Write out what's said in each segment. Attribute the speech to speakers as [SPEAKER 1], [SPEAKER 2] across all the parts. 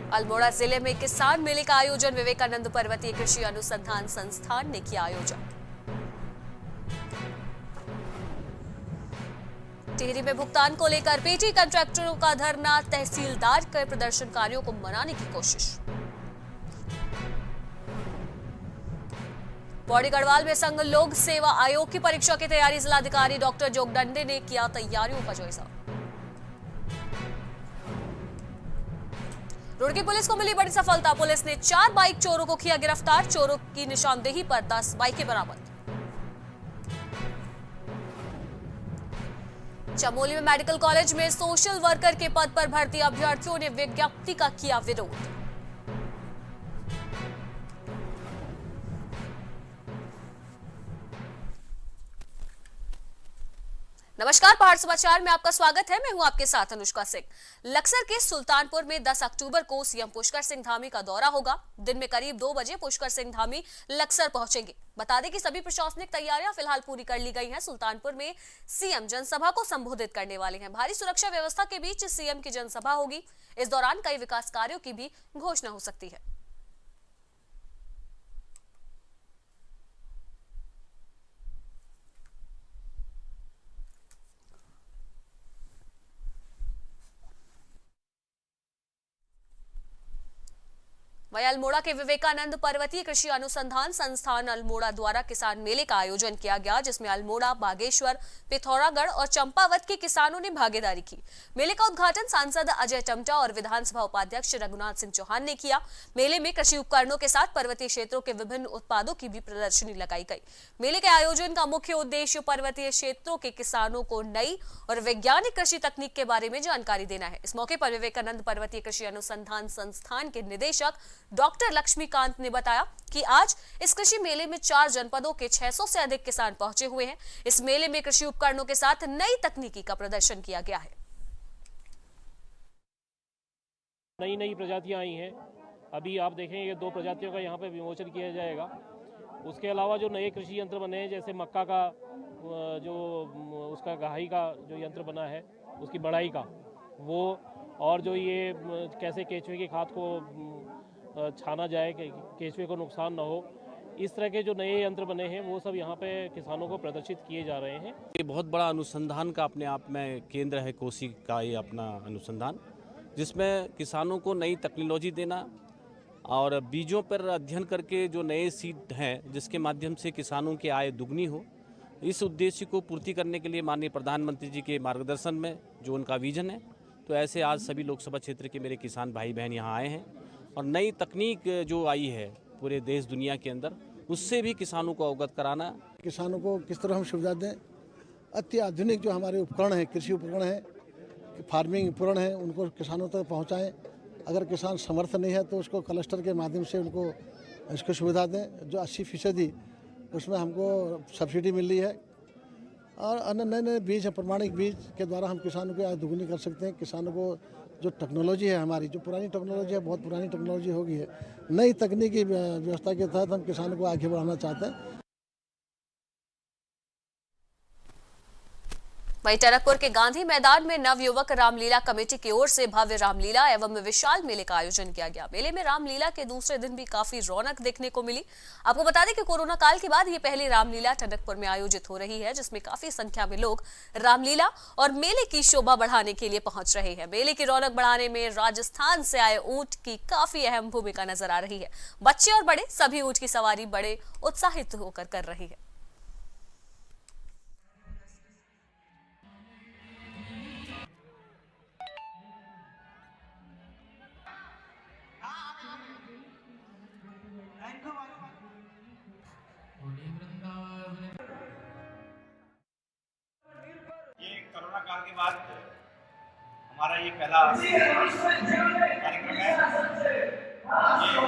[SPEAKER 1] अल्मोड़ा जिले में किसान मेले का आयोजन विवेकानंद पर्वतीय कृषि अनुसंधान संस्थान ने किया आयोजन। टिहरी में भुगतान को लेकर पीटी कंट्रैक्टरों का धरना, तहसीलदार के प्रदर्शनकारियों को मनाने की कोशिश। पौड़ी गढ़वाल में संघ लोक सेवा आयोग की परीक्षा की तैयारी, जिलाधिकारी डॉक्टर जोगदंडे ने किया तैयारियों का जायजा। रुड़की पुलिस को मिली बड़ी सफलता, पुलिस ने 4 बाइक चोरों को किया गिरफ्तार, चोरों की निशानदेही पर 10 बाइकें बरामद। चमोली में मेडिकल कॉलेज में सोशल वर्कर के पद पर भर्ती अभ्यर्थियों ने विज्ञप्ति का किया विरोध। नमस्कार, पहाड़ समाचार में आपका स्वागत है। मैं हूं आपके साथ अनुष्का सिंह। लक्सर के सुल्तानपुर में 10 अक्टूबर को सीएम पुष्कर सिंह धामी का दौरा होगा। दिन में करीब 2 बजे पुष्कर सिंह धामी लक्सर पहुंचेंगे। बता दें कि सभी प्रशासनिक तैयारियां फिलहाल पूरी कर ली गई हैं। सुल्तानपुर में सीएम जनसभा को संबोधित करने वाले हैं। भारी सुरक्षा व्यवस्था के बीच सीएम की जनसभा होगी। इस दौरान कई विकास कार्यों की भी घोषणा हो सकती है। वहीं अल्मोड़ा के विवेकानंद पर्वतीय कृषि अनुसंधान संस्थान अल्मोड़ा द्वारा किसान मेले का आयोजन किया गया, जिसमें अल्मोड़ा, बागेश्वर, पिथौरागढ़ और चंपावत के किसानों ने भागीदारी की। मेले का उद्घाटन सांसद अजय टमटा और विधानसभा उपाध्यक्ष रघुनाथ सिंह चौहान ने किया। मेले में कृषि उपकरणों के साथ पर्वतीय क्षेत्रों के विभिन्न उत्पादों की भी प्रदर्शनी लगाई गई। मेले के आयोजन का मुख्य उद्देश्य पर्वतीय क्षेत्रों के किसानों को नई और वैज्ञानिक कृषि तकनीक के बारे में जानकारी देना है। इस मौके पर विवेकानंद पर्वतीय कृषि अनुसंधान संस्थान के निदेशक डॉक्टर लक्ष्मीकांत ने बताया कि आज इस कृषि मेले में 4 जनपदों के 600 से अधिक किसान पहुंचे हुए हैं। इस मेले में कृषि उपकरणों के साथ नई तकनीकी का प्रदर्शन किया गया है।
[SPEAKER 2] नई प्रजातियां आई हैं। अभी आप देखेंगे 2 प्रजातियों का यहाँ पे विमोचन किया जाएगा। उसके अलावा जो नए कृषि यंत्र बने हैं, जैसे मक्का का जो उसका गहाई का जो यंत्र बना है, उसकी बढ़ाई का वो, और जो ये कैसे केचुए की खाद को छाना जाए कि केचुए को नुकसान ना हो, इस तरह के जो नए यंत्र बने हैं वो सब यहाँ पे किसानों को प्रदर्शित किए जा रहे हैं।
[SPEAKER 3] ये बहुत बड़ा अनुसंधान का अपने आप में केंद्र है, कोसी का ये अपना अनुसंधान, जिसमें किसानों को नई टेक्नोलॉजी देना और बीजों पर अध्ययन करके जो नए सीड हैं जिसके माध्यम से किसानों की आय दुगनी हो, इस उद्देश्य को पूर्ति करने के लिए माननीय प्रधानमंत्री जी के मार्गदर्शन में जो उनका विजन है, तो ऐसे आज सभी लोकसभा क्षेत्र के मेरे किसान भाई बहन यहाँ आए हैं और नई तकनीक जो आई है पूरे देश दुनिया के अंदर, उससे भी किसानों को अवगत कराना।
[SPEAKER 4] किसानों को किस तरह हम सुविधा दें, अति आधुनिक जो हमारे उपकरण हैं, कृषि उपकरण हैं, फार्मिंग उपकरण हैं, उनको किसानों तक पहुंचाएं। अगर किसान समर्थ नहीं है तो उसको क्लस्टर के माध्यम से उनको इसको सुविधा दें। जो 80% उसमें हमको सब्सिडी मिल रही है और अन्य नए बीज हैं, प्रमाणिक बीज के द्वारा हम किसानों की आय दुगनी कर सकते हैं। किसानों को जो टेक्नोलॉजी है, हमारी जो पुरानी टेक्नोलॉजी है, बहुत पुरानी टेक्नोलॉजी हो गई है, नई तकनीकी व्यवस्था के तहत हम किसानों को आगे बढ़ाना चाहते हैं।
[SPEAKER 1] वहीं टनकपुर के गांधी मैदान में नवयुवक रामलीला कमेटी की ओर से भव्य रामलीला एवं विशाल मेले का आयोजन किया गया। मेले में रामलीला के दूसरे दिन भी काफी रौनक देखने को मिली। आपको बता दें कि कोरोना काल के बाद ये पहली रामलीला टनकपुर में आयोजित हो रही है, जिसमें काफी संख्या में लोग रामलीला और मेले की शोभा बढ़ाने के लिए पहुंच रहे हैं। मेले की रौनक बढ़ाने में राजस्थान से आए ऊंट की काफी अहम भूमिका नजर आ रही है। बच्चे और बड़े सभी ऊंट की सवारी बड़े उत्साहित होकर कर रहे हैं।
[SPEAKER 5] ये कोरोना काल के बाद हमारा ये पहला कार्यक्रम है। ये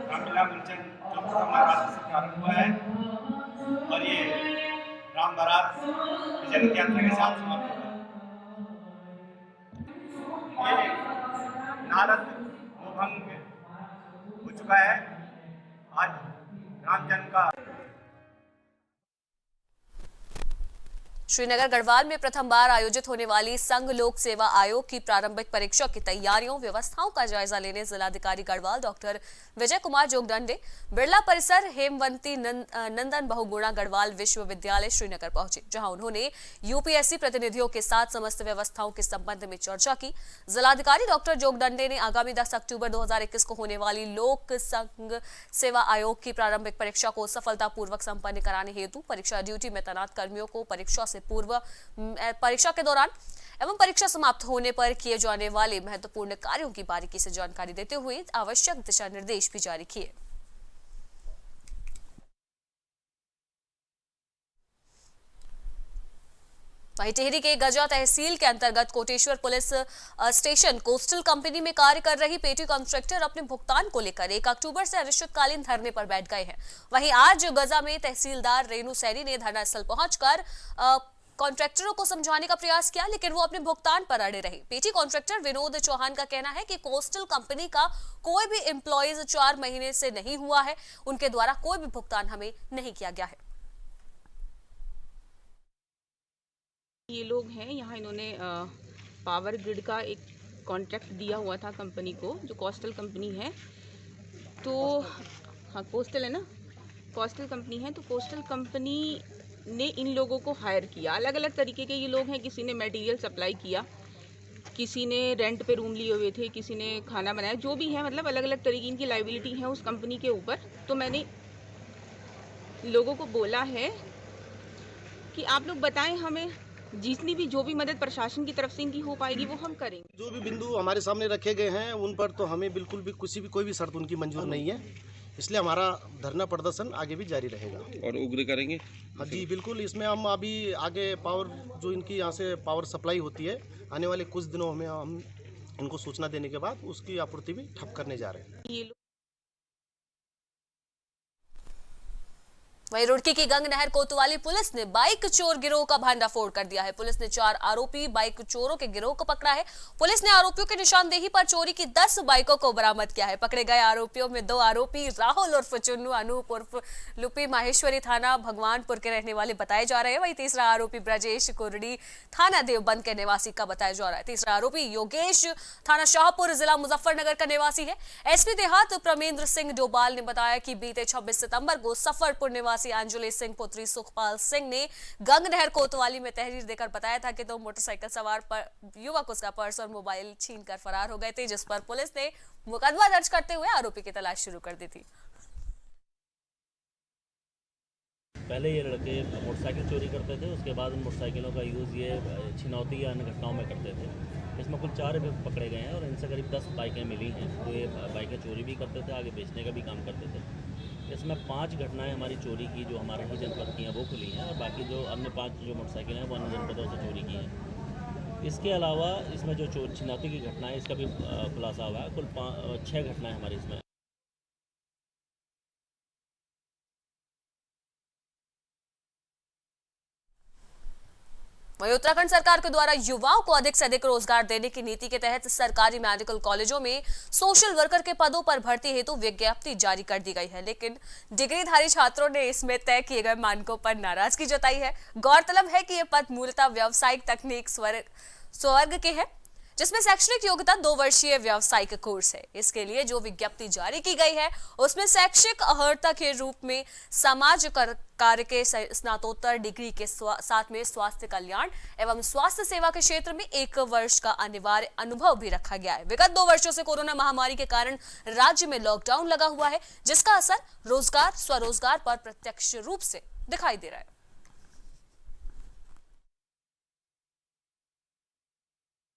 [SPEAKER 5] रामलीला मंचन 14 अगस्त से प्रारंभ हुआ है और ये राम बारात जनक यात्रा के साथ समाप्त होगा। ये नारद मोहभंग हो चुका है। आज राम जन्म का
[SPEAKER 1] श्रीनगर गढ़वाल में प्रथम बार आयोजित होने वाली संघ लोक सेवा आयोग की प्रारंभिक परीक्षा की तैयारियों व्यवस्थाओं का जायजा लेने जिलाधिकारी गढ़वाल डॉक्टर विजय कुमार जोगदंडे बिरला परिसर हेमवंती नंदन बहुगुणा गढ़वाल विश्वविद्यालय श्रीनगर पहुंचे, जहां उन्होंने यूपीएससी प्रतिनिधियों के साथ समस्त व्यवस्थाओं के संबंध में चर्चा की। जिलाधिकारी डॉक्टर जोगदंडे ने आगामी 10 अक्टूबर 2021 को होने वाली लोक संघ सेवा आयोग की प्रारंभिक परीक्षा को सफलतापूर्वक संपन्न कराने हेतु परीक्षा ड्यूटी में तैनात कर्मियों को परीक्षा से पूर्व, परीक्षा के दौरान एवं परीक्षा समाप्त होने पर किए जाने वाले महत्वपूर्ण कार्यों की बारीकी से जानकारी देते हुए आवश्यक दिशा निर्देश भी जारी किए। वहीं टिहरी के गजा तहसील के अंतर्गत Koteshwar police station coastal company में कार्य कर रही पेटी कॉन्ट्रैक्टर अपने भुगतान को लेकर 1 अक्टूबर से अनिश्चितकालीन धरने पर बैठ गए हैं। वहीं आज गजा में तहसीलदार रेणु सैनी ने धरना स्थल पहुंचकर कॉन्ट्रैक्टरों को समझाने का प्रयास किया, लेकिन वो अपने भुगतान पर अड़े रहे। पेटी कॉन्ट्रैक्टर विनोद चौहान का कहना है कि कोस्टल कंपनी का कोई भी एम्प्लॉयज 4 महीने से नहीं हुआ है, उनके द्वारा कोई भी भुगतान हमें नहीं किया गया है।
[SPEAKER 6] ये लोग हैं यहाँ, इन्होंने पावर ग्रिड का एक कॉन्ट्रैक्ट दिया हुआ था कंपनी को, जो कोस्टल कंपनी है। तो हाँ, कोस्टल है ना, कोस्टल कंपनी है। तो कोस्टल कंपनी ने इन लोगों को हायर किया। अलग अलग तरीके के ये लोग हैं। किसी ने मटेरियल सप्लाई किया, किसी ने रेंट पे रूम लिए हुए थे, किसी ने खाना बनाया, जो भी है, मतलब अलग अलग तरीके की लाइबिलिटी है उस कंपनी के ऊपर। तो मैंने लोगों को बोला है कि आप लोग बताएं हमें, जितनी भी जो भी मदद प्रशासन की तरफ से इनकी हो पाएगी वो हम करेंगे।
[SPEAKER 7] जो भी बिंदु हमारे सामने रखे गए हैं उन पर तो हमें बिल्कुल भी कोई भी शर्त उनकी मंजूर नहीं है, इसलिए हमारा धरना प्रदर्शन आगे भी जारी रहेगा
[SPEAKER 8] और उग्र करेंगे।
[SPEAKER 7] हाँ जी बिल्कुल। इसमें हम अभी आगे पावर, जो इनकी यहाँ से पावर सप्लाई होती है, आने वाले कुछ दिनों में हम इनको सूचना देने के बाद उसकी आपूर्ति भी ठप करने जा रहे हैं।
[SPEAKER 6] ये लोग
[SPEAKER 1] वहीं रुड़की की गंग नहर कोतवाली पुलिस ने बाइक चोर गिरोह का भंडाफोड़ कर दिया है। पुलिस ने 4 आरोपी बाइक चोरों के गिरोह को पकड़ा है। पुलिस ने आरोपियों की निशानदेही पर चोरी की 10 बाइकों को बरामद किया है। पकड़े गए आरोपियों में 2 आरोपी राहुल उर्फ चुन्नू, अनूप उर्फ लुपी माहेश्वरी थाना भगवानपुर के रहने वाले बताए जा रहे हैं। वहीं तीसरा आरोपी ब्रजेश कुरडी थाना देवबंद के निवासी का बताया जा रहा है। तीसरा आरोपी योगेश थाना शाहपुर जिला मुजफ्फरनगर का निवासी है। एसपी देहात प्रमेंद्र सिंह डोभाल ने बताया कि बीते 26 सितंबर को सफरपुर निवासी अंजलि सिंह पुत्री सुखपाल सिंह ने गंग नहर कोतवाली में तहरीर देकर बताया था कि 2 मोटरसाइकिल सवार पर युवक उसका पर्स और मोबाइल छीनकर फरार हो गए थे, जिस पर पुलिस ने मुकदमा दर्ज करते हुए आरोपी की तलाश शुरू कर दी थी।
[SPEAKER 9] पहले ये लड़के मोटरसाइकिल चोरी करते थे, उसके बाद उन मोटरसाइकिलों का यूज़ ये छिनौती या अन्य घटनाओं में करते थे। इसमें कुल 4 पकड़े गए हैं और इनसे करीब 10 बाइकें मिली हैं। तो ये बाइकें चोरी भी करते थे, आगे बेचने का भी काम करते थे। इसमें 5 घटनाएं हमारी चोरी की जो हमारे ही जनपद की हैं वो खुली हैं, और बाकी जो अन्य 5 जो मोटरसाइकिल हैं वो अन्य जनपदों से चोरी की हैं। इसके अलावा इसमें जो छिनौती की घटना है इसका भी खुलासा हुआ है। कुल 6 घटनाएं हमारी इसमें।
[SPEAKER 1] वहीं उत्तराखंड सरकार के द्वारा युवाओं को अधिक से अधिक रोजगार देने की नीति के तहत सरकारी मेडिकल कॉलेजों में सोशल वर्कर के पदों पर भर्ती हेतु विज्ञप्ति जारी कर दी गई है, लेकिन डिग्रीधारी छात्रों ने इसमें तय किए गए मानकों पर नाराजगी जताई है। गौरतलब है कि ये पद मूलतः व्यावसायिक तकनीक स्वर्ग के हैं, जिसमें शैक्षणिक योग्यता 2 वर्षीय व्यावसायिक कोर्स है। इसके लिए जो विज्ञप्ति जारी की गई है उसमें शैक्षिक अर्हता के रूप में समाज कार्य के स्नातकोत्तर डिग्री के साथ में स्वास्थ्य कल्याण एवं स्वास्थ्य सेवा के क्षेत्र में 1 वर्ष का अनिवार्य अनुभव भी रखा गया है। विगत 2 वर्षों से कोरोना महामारी के कारण राज्य में लॉकडाउन लगा हुआ है, जिसका असर रोजगार स्वरोजगार पर प्रत्यक्ष रूप से दिखाई दे रहा है।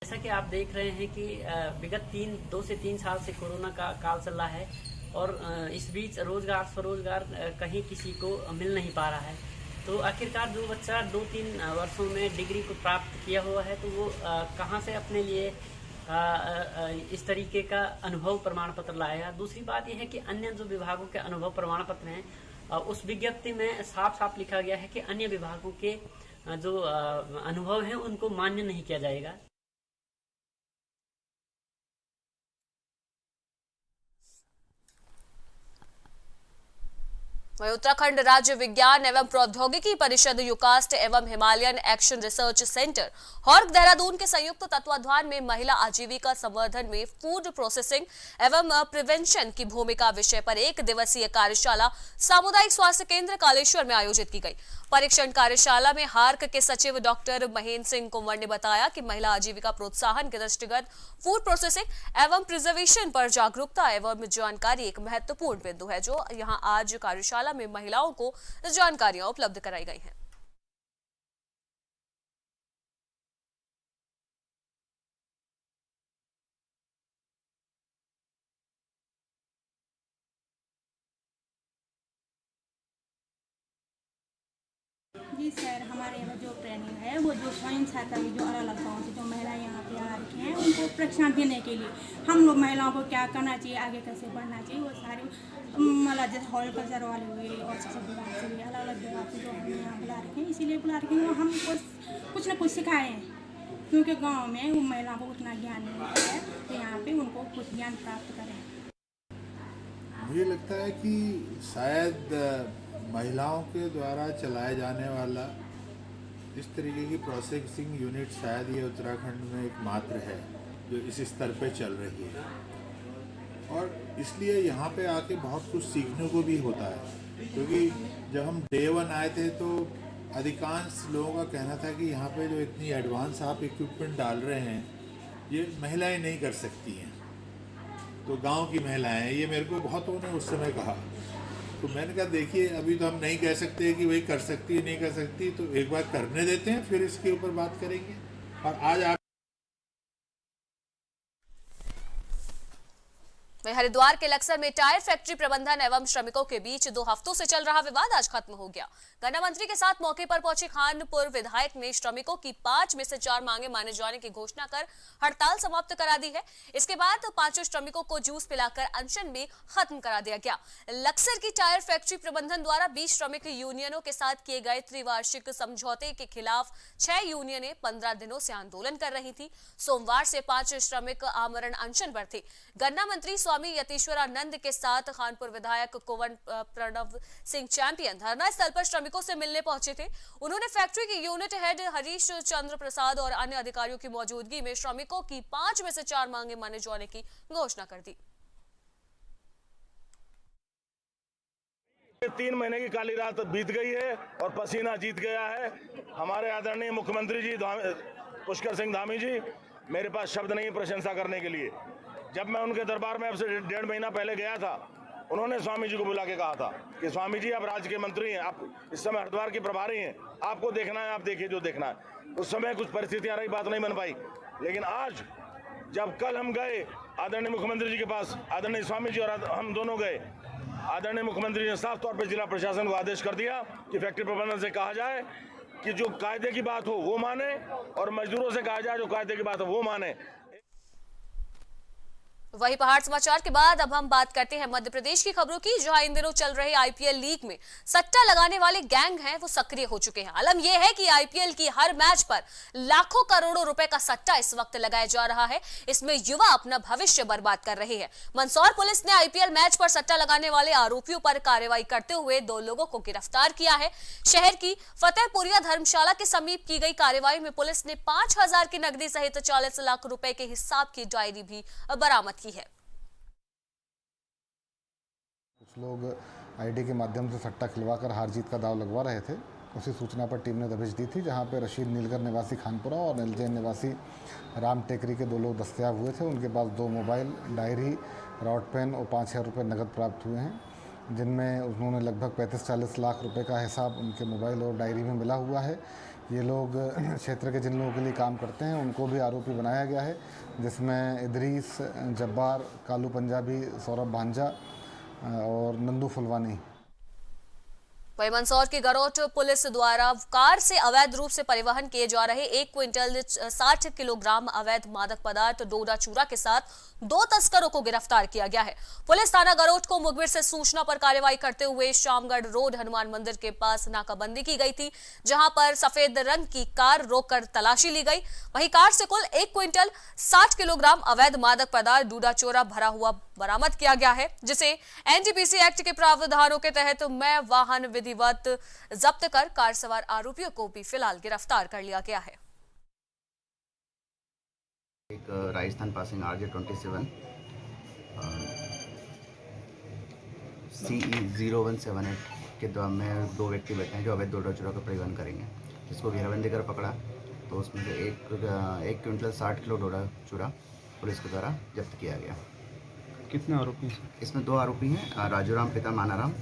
[SPEAKER 10] जैसा कि आप देख रहे हैं कि विगत 2 से 3 साल से कोरोना का काल चल रहा है और इस बीच रोजगार स्वरोजगार कहीं किसी को मिल नहीं पा रहा है। तो आखिरकार जो बच्चा 2-3 वर्षों में डिग्री को प्राप्त किया हुआ है तो वो कहाँ से अपने लिए इस तरीके का अनुभव प्रमाण पत्र लाएगा। दूसरी बात यह है कि अन्य जो विभागों के अनुभव प्रमाण पत्र हैं उस विज्ञप्ति में साफ साफ लिखा गया है कि अन्य विभागों के जो अनुभव हैं उनको मान्य नहीं किया जाएगा।
[SPEAKER 1] वहीं उत्तराखंड राज्य विज्ञान एवं प्रौद्योगिकी परिषद यूकास्ट एवं हिमालयन एक्शन रिसर्च सेंटर हॉर्क देहरादून के संयुक्त तत्वाधान में महिला आजीविका संवर्धन में फूड प्रोसेसिंग एवं प्रिवेंशन की भूमिका विषय पर 1 दिवसीय कार्यशाला सामुदायिक स्वास्थ्य केंद्र कालेश्वर में आयोजित की गई। परीक्षण कार्यशाला में हार्क के सचिव डॉक्टर महेंद्र सिंह कुंवर ने बताया कि महिला आजीविका प्रोत्साहन के दृष्टिगत फूड प्रोसेसिंग एवं प्रिजर्वेशन पर जागरूकता एवं जानकारी एक महत्वपूर्ण बिंदु है, जो यहां आज कार्यशाला में महिलाओं को जानकारियां उपलब्ध कराई गई हैं।
[SPEAKER 8] जी सर, हमारे यहाँ जो ट्रेनिंग है वो जो स्वयं सहायता की जो अलग अलग गाँव से जो महिलाएं यहाँ पे आ रखी हैं उनको प्रशिक्षण देने के लिए हम लोग महिलाओं को क्या करना चाहिए, आगे कैसे बढ़ना चाहिए, वो सारी मतलब जैसे हॉर्टिकल्चर वाले हुए और सब विभाग से भी अलग अलग जगह से जो हमें यहाँ बुला रखे हैं, इसीलिए बुला रखे हैं वो हमको कुछ न कुछ सिखाए हैं, क्योंकि गाँव में वो महिलाओं को उतना ज्ञान नहीं होता है, तो यहाँ पर उनको कुछ ज्ञान प्राप्त करें।
[SPEAKER 11] मुझे लगता है कि शायद महिलाओं के द्वारा चलाया जाने वाला इस तरीके की प्रोसेसिंग यूनिट शायद ये उत्तराखंड में एकमात्र है जो इस स्तर पे चल रही है, और इसलिए यहाँ पे आके बहुत कुछ सीखने को भी होता है। क्योंकि जब हम डे 1 आए थे तो अधिकांश लोगों का कहना था कि यहाँ पे जो इतनी एडवांस आप इक्विपमेंट डाल रहे हैं ये महिलाएं नहीं कर सकती हैं, तो गांव की महिलाएं हैं, ये मेरे को बहुतों ने उस समय कहा। तो मैंने कहा देखिए अभी तो हम नहीं कह सकते कि वही कर सकती है नहीं कर सकती, तो एक बार करने देते हैं फिर इसके ऊपर बात करेंगे। और आज आप
[SPEAKER 1] हरिद्वार के लक्सर में टायर फैक्ट्री प्रबंधन एवं श्रमिकों के बीच 2 हफ्तों से चल रहा विवाद आज खत्म हो गया। गन्ना मंत्री के साथ मौके पर पहुंचे खानपुर विधायक ने श्रमिकों की 5 में से 4 मांगे माने जाने की घोषणा कर हड़ताल समाप्त करा दी है। इसके बाद 5 श्रमिकों को जूस पिलाकर अनशन में खत्म करा दिया गया। लक्सर की टायर फैक्ट्री प्रबंधन द्वारा 20 श्रमिक यूनियनों के साथ किए गए त्रिवार्षिक समझौते के खिलाफ 6 यूनियनें 15 दिनों से आंदोलन कर रही थी। सोमवार से 5 श्रमिक आमरण अनशन पर थे। गन्ना मंत्री स्वामी यतीश्वरानंद के साथ खानपुर विधायक कुंवर प्रणव सिंह चैंपियन धरना स्थल पर श्रमिकों से मिलने पहुंचे थे। उन्होंने फैक्ट्री के यूनिट हेड हरीश चंद्र प्रसाद और अन्य अधिकारियों की मौजूदगी में श्रमिकों की 5 में से 4 मांगे माने जाने की घोषणा कर दी।
[SPEAKER 12] 3 महीने की काली रात बीत गई है और पसीना जीत गया है। हमारे आदरणीय मुख्यमंत्री जी पुष्कर सिंह धामी जी, मेरे पास शब्द नहीं प्रशंसा करने के लिए। जब मैं उनके दरबार में अब से 1.5 महीना पहले गया था, उन्होंने स्वामी जी को बुला के कहा था कि स्वामी जी आप राज्य के मंत्री हैं, आप इस समय हरिद्वार के प्रभारी हैं, आपको देखना है, आप देखिए जो देखना है। उस समय कुछ परिस्थितियां रही, बात नहीं बन पाई, लेकिन आज जब कल हम गए आदरणीय मुख्यमंत्री जी के पास, आदरणीय स्वामी जी और हम दोनों गए, आदरणीय मुख्यमंत्री जी ने साफ तौर पर जिला प्रशासन को आदेश कर दिया कि फैक्ट्री प्रबंधन से कहा जाए कि जो कायदे की बात हो वो माने, और मजदूरों से कहा जाए जो कायदे की बात हो वो माने।
[SPEAKER 1] वही पहाड़ समाचार के बाद अब हम बात करते हैं मध्य प्रदेश की खबरों की, जहां इन दिनों चल रहे आईपीएल लीग में सट्टा लगाने वाले गैंग हैं वो सक्रिय हो चुके हैं। आलम यह है कि आईपीएल की हर मैच पर लाखों करोड़ों रुपए का सट्टा इस वक्त लगाया जा रहा है। इसमें युवा अपना भविष्य बर्बाद कर रहे हैं। मंदसौर पुलिस ने आईपीएल मैच पर सट्टा लगाने वाले आरोपियों पर कार्रवाई करते हुए 2 लोगों को गिरफ्तार किया है। शहर की फतेहपुरिया धर्मशाला के समीप की गई कार्रवाई में पुलिस ने 5,000 की नकदी सहित 40 लाख रुपए के हिसाब की डायरी भी बरामद की है।
[SPEAKER 13] कुछ लोग आईडी के माध्यम से सट्टा खिलवाकर हार जीत का दाव लगवा रहे थे। उसी सूचना पर टीम ने दबिश दी थी, जहां पे रशीद नीलगर निवासी खानपुरा और नीलजैन निवासी राम टेकरी के 2 लोग दस्तयाब हुए थे। उनके पास 2 मोबाइल, डायरी, रॉड पेन और 5,000 रुपये नकद प्राप्त हुए हैं, जिनमें उन्होंने लगभग 35-40 लाख रुपए का हिसाब उनके मोबाइल और डायरी में मिला हुआ है। ये लोग क्षेत्र के जिन लोगों के लिए काम करते हैं उनको भी आरोपी बनाया गया है, जिसमें इदरीस, जब्बार, कालू पंजाबी, सौरभ भांजा और नंदू फुलवानी।
[SPEAKER 1] वहीं मंदसौर की गरोट पुलिस द्वारा कार से अवैध रूप से परिवहन किए जा रहे 1 क्विंटल 60 किलोग्राम अवैध मादक पदार्थ डोडा चूरा के साथ 2 तस्करों को गिरफ्तार किया गया है। पुलिस थाना गरोट को मुखबिर से सूचना पर कार्रवाई करते हुए शामगढ़ रोड हनुमान मंदिर के पास नाकाबंदी की गई थी, जहां पर सफेद रंग की कार रोककर तलाशी ली गई। वहीं कार से कुल 1 क्विंटल 60 किलोग्राम अवैध मादक पदार्थ डोडा चूरा भरा हुआ बरामद किया गया है, जिसे एनडीपीसी एक्ट के प्रावधानों के तहत मैं वाहन विधिवत जब्त कर कार सवार आरोपियों को भी फिलहाल गिरफ्तार कर लिया गया है।
[SPEAKER 14] एक राजस्थान पासिंग RJ27 CE 0178 के द्वारा में 2 व्यक्ति बैठे हैं जो अवैध डोडा चूरा का परिवहन करेंगे, जिसको घेराबंदी कर पकड़ा तो उसमें से 1 क्विंटल 60 किलो डोडा चूरा पुलिस के द्वारा जब्त किया गया।
[SPEAKER 15] कितने आरोपी हैं?
[SPEAKER 14] इसमें 2 आरोपी हैं, राजूराम पिता मानाराम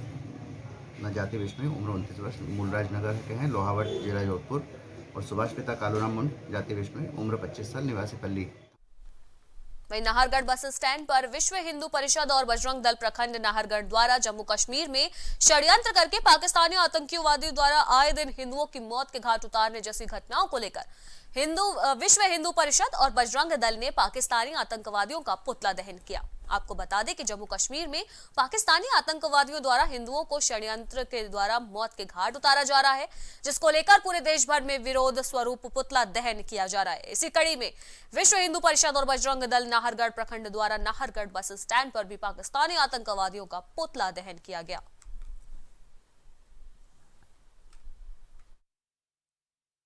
[SPEAKER 14] जाति विष्णु उम्र 29 वर्ष मूलराज नगर के हैं, लोहावट जिला जोधपुर, और सुभाष पिता कालूराम मुंड जाति विष्णु उम्र 25 साल निवासी पल्ली।
[SPEAKER 1] वहीं नाहरगढ़ बस स्टैंड पर विश्व हिंदू परिषद और बजरंग दल प्रखंड नाहरगढ़ द्वारा जम्मू कश्मीर में षड्यंत्र करके पाकिस्तानी आतंकवादियों द्वारा आए दिन हिंदुओं की मौत के घाट उतारने जैसी घटनाओं को लेकर विश्व हिंदू परिषद और बजरंग दल ने पाकिस्तानी आतंकवादियों का पुतला दहन किया। आपको बता दें कि जम्मू कश्मीर में पाकिस्तानी आतंकवादियों द्वारा हिंदुओं को षड्यंत्र के द्वारा मौत के घाट उतारा जा रहा है, जिसको लेकर पूरे देश भर में विरोध स्वरूप पुतला दहन किया जा रहा है। इसी कड़ी में विश्व हिंदू परिषद और बजरंग दल नाहरगढ़ प्रखंड द्वारा नाहरगढ़ बस स्टैंड पर भी पाकिस्तानी आतंकवादियों का पुतला दहन किया गया।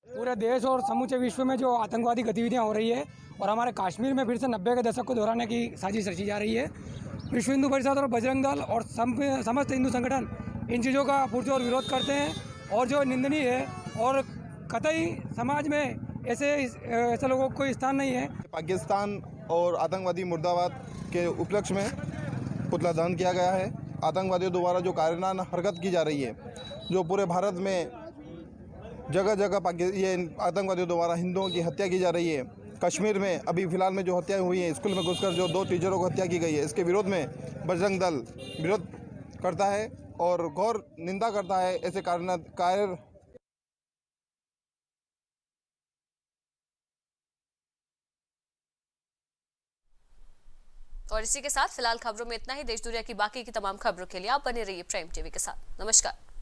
[SPEAKER 16] पूरे देश और समूचे विश्व में जो आतंकवादी गतिविधियां हो रही है और हमारे कश्मीर में फिर से 90 के दशक को दोहराने की साजिश रची जा रही है, विश्व हिंदू परिषद और बजरंग दल और समस्त हिंदू संगठन इन चीज़ों का पुरजोर विरोध करते हैं और जो निंदनीय है और कतई समाज में ऐसे लोगों को कोई स्थान नहीं है।
[SPEAKER 17] पाकिस्तान और आतंकवादी मुर्दाबाद के उपलक्ष्य में पुतला दहन किया गया है। आतंकवादियों द्वारा जो कायराना हरकत की जा रही है, जो पूरे भारत में जगह जगह ये आतंकवादियों द्वारा हिंदुओं की हत्या की जा रही है। कश्मीर में अभी फिलहाल में जो हत्याएं हुई हैं, स्कूल में घुसकर जो 2 टीचरों को हत्या की गई है, इसके विरोध में बजरंग दल विरोध करता है और घोर निंदा करता है ऐसे कायर।
[SPEAKER 1] और इसी के साथ फिलहाल खबरों में इतना ही। देश दुनिया की बाकी की तमाम खबरों के लिए आप बने रहिए प्राइम टीवी के साथ। नमस्कार।